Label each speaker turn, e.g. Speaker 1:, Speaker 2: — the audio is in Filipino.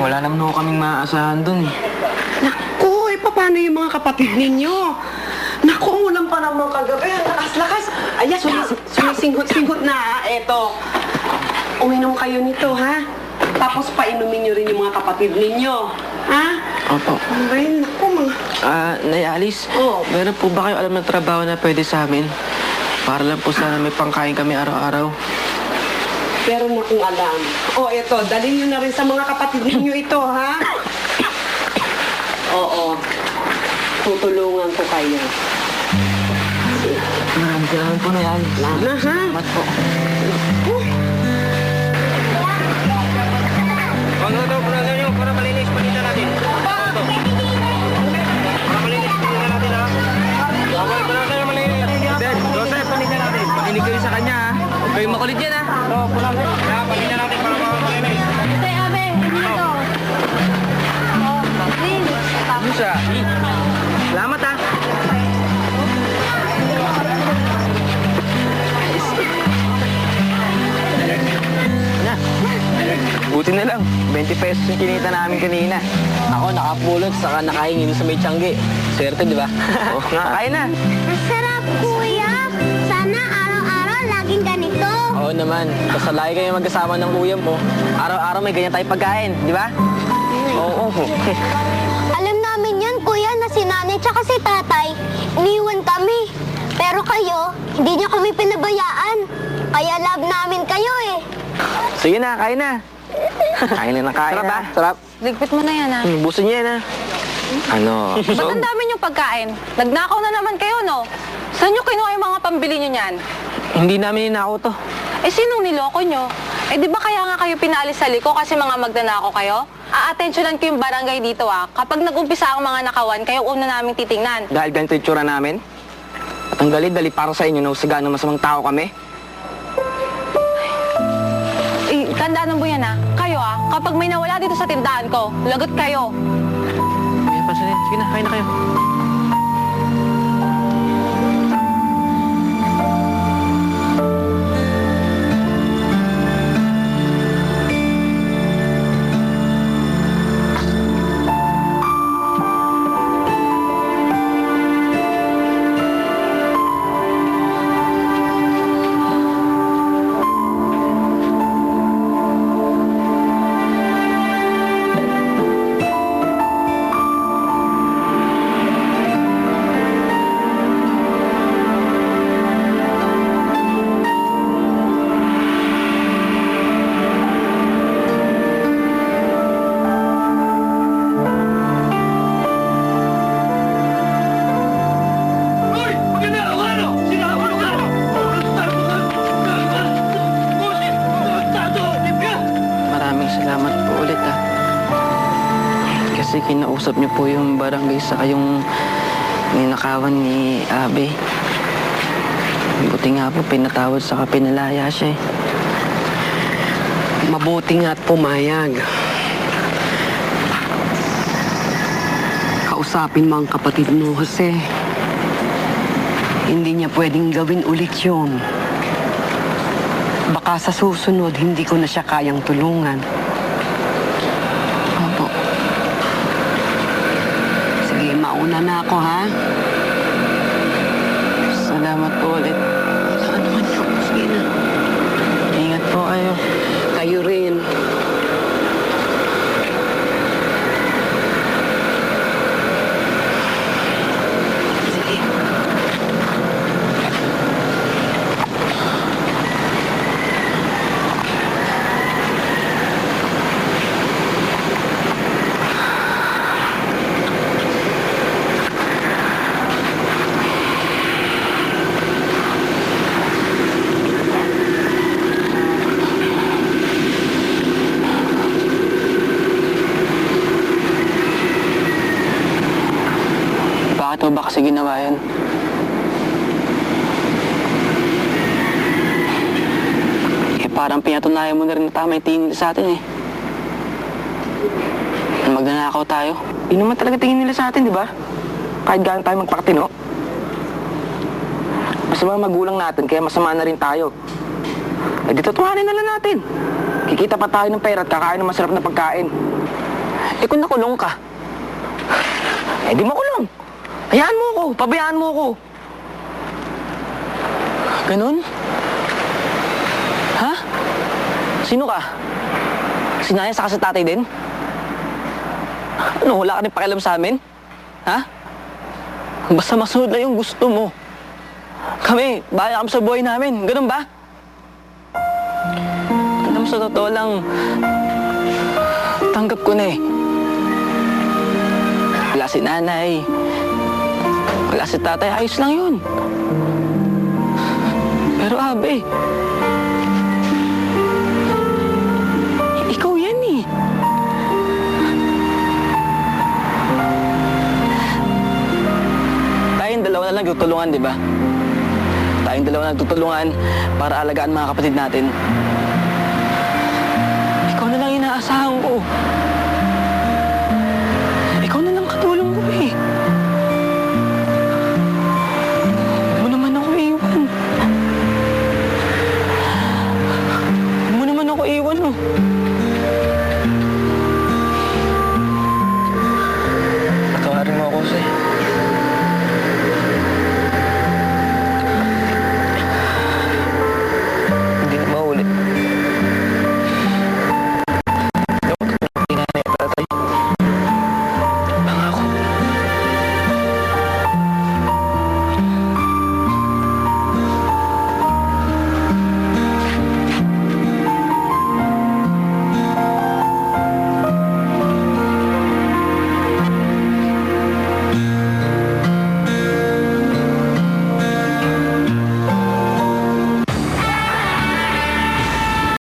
Speaker 1: wala naman ho kaming maaasahan dun eh.
Speaker 2: Naku, paano yung mga kapatid ninyo? Naku, ang ulan pa naman kagabi. Ang lakas-lakas. Ayan, sumisinghot-singhot na. Eto, uminom kayo nito, ha? Tapos painumin nyo rin yung mga kapatid ninyo. Ha?
Speaker 1: Opo.
Speaker 2: Ay, naku, mga...
Speaker 1: Nay Alice,
Speaker 2: Oo.
Speaker 1: meron po ba kayo alam ng trabaho na pwede sa amin? Para lang po sana may pangkain kami araw-araw.
Speaker 2: Pero na kung alam. O, eto, dalhin nyo na rin sa mga kapatid ninyo ito, ha? Oo. Tutulungan ko kayo.
Speaker 1: Maraming salamat po, Nay Alice.
Speaker 2: Lama, ha?
Speaker 1: Salamat po. Ano daw po na nyo para malinis panita natin? Para malinis panita natin, ha? Para tayo malinis. Dad, Joseph, panita natin. Pakinig kayo sa kanya, ha? Huwag kayong makulit yan, ha? Oo, pulang. Kaya, panita natin para malinis.
Speaker 3: Ate, abe, hindi to. Oh, please.
Speaker 1: Ano siya? Salamat, ha? Buti na lang, 20 pesos yung kinita namin kanina. Ako nakapulot, saka nakaingin sa may tiyanggi. Swerte, di ba? Oo, kain na.
Speaker 3: Masarap, kuya. Sana araw-araw laging ganito.
Speaker 1: Oo naman, basta lagi kayo magkasama ng kuya mo. Araw-araw may ganyan tayong pagkain, di ba? Oo.
Speaker 3: Alam namin yan, kuya, na si nanay tsaka si tatay, iniwan kami. Pero kayo, hindi niyo kami pinabayaan. Kaya love namin kayo eh.
Speaker 1: Sige na, kain na. Kain na kain. Sarap ba? Sarap.
Speaker 4: Ligpit mo na yan, ha?
Speaker 1: Buso niya yan, ha? Ano?
Speaker 4: Ba't ang dami niyong pagkain? Nagnakaw na naman kayo, no? Saan niyo kinuha yung mga pambili niyo niyan?
Speaker 1: Hindi namin ninako to.
Speaker 4: Eh, sinong niloko niyo? Eh, di ba kaya nga kayo pinaalis sa liko kasi mga magnanakaw kayo? A-atensyonan ko yung barangay dito, ha? Kapag nag-umpisa ang mga nakawan, kayo una naming titingnan.
Speaker 1: Dahil ganito yung tsura namin? At ang galit-dali para sa inyo na usaga ng masamang tao kami?
Speaker 4: Eh, tandaan mo yan, ha? Kayo, ha? Kapag may nawala dito sa tindahan ko, lagot kayo.
Speaker 1: Ayan, pasalin. Sige na, kain na kayo. Maraming salamat po ulit, ha. Kasi kinausap niyo po yung barangay sa yung ninakawan ni Abe. Buti nga po, pinatawad saka pinalaya siya, eh.
Speaker 2: Mabuti nga at pumayag. Kausapin mo ang kapatid mo, Jose. Hindi niya pwedeng gawin ulit yun. Baka sa susunod, hindi ko na siya kayang tulungan.
Speaker 1: Opo.
Speaker 2: Sige, mauna na ako, ha?
Speaker 1: Salamat po ulit.
Speaker 2: Ano man yun? Sige na.
Speaker 1: Ingat po kayo.
Speaker 2: Kayo rin. Sige.
Speaker 1: Bakit mo ba kasi ginawa yan? Eh, parang pinatunayan mo na rin na tama yung tingin nila sa atin, eh. Magnanakaw tayo. Yun naman talaga tingin nila sa atin, di ba? Kahit gaano tayo magpakatino. Masama magulang natin, kaya masama na rin tayo. Eh, di totohanin na lang natin. Kikita pa tayo ng pera at kakain ng masarap na pagkain. Eh kung nakulong ka, eh di makulong. Hayaan mo ako, pabayaan mo ako. Ganun? Ha? Sino ka? Si nanay saka si tatay din? Ano, wala ka rin pakialam sa amin? Ha? Basta masunod lang yung gusto mo. Kami, bahala kami sa buhay namin. Ganun ba? Alam mo, sa totoo lang, tanggap ko na eh. Wala si nanay. Wala si tatay. Ayos lang yun. Pero Abe, ikaw yan eh. Tayong dalawa na lang tutulungan, di ba? Tayong dalawa na tutulungan para alagaan mga kapatid natin. Ikaw na lang inaasahan ko. Ikaw na lang katulong ko eh. Huwag mo naman ako iwan. Huwag mo naman ako iwan oh.